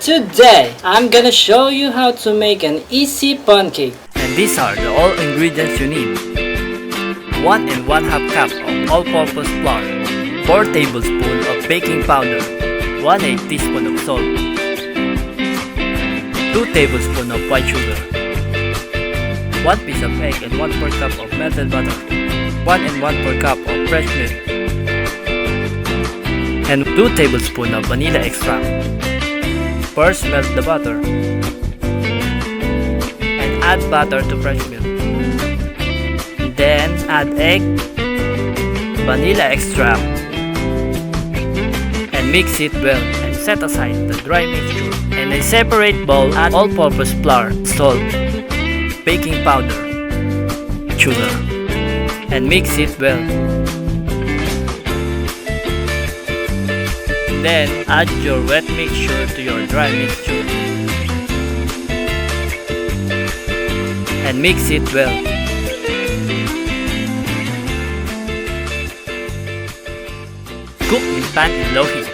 today, I'm gonna show you how to make an easy pancake. And these are the all ingredients you need. 1 and 1/2 cup of all-purpose flour, 4 tablespoons of baking powder, 1/8 teaspoon of salt, 2 tablespoons of white sugar, 1 piece of egg and 1/4 cup of melted butter, 1 and 1/4 cup of fresh milk, and 2 tablespoons of vanilla extract. First, melt the butter and add butter to fresh milk. Then add egg, vanilla extract, and mix it well and set aside the dry mixture. In a separate bowl, add all-purpose flour, salt, baking powder, sugar, and mix it well. Then add your wet mixture to your dry mixture and mix it well. Cook in pan in low heat.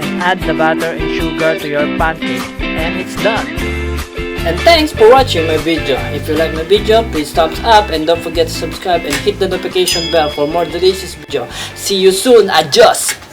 And add the butter and sugar to your pancake and it's done. And thanks for watching my video. If you like my video, please thumbs up and don't forget to subscribe and hit the notification bell for more delicious video. See you soon. Adios!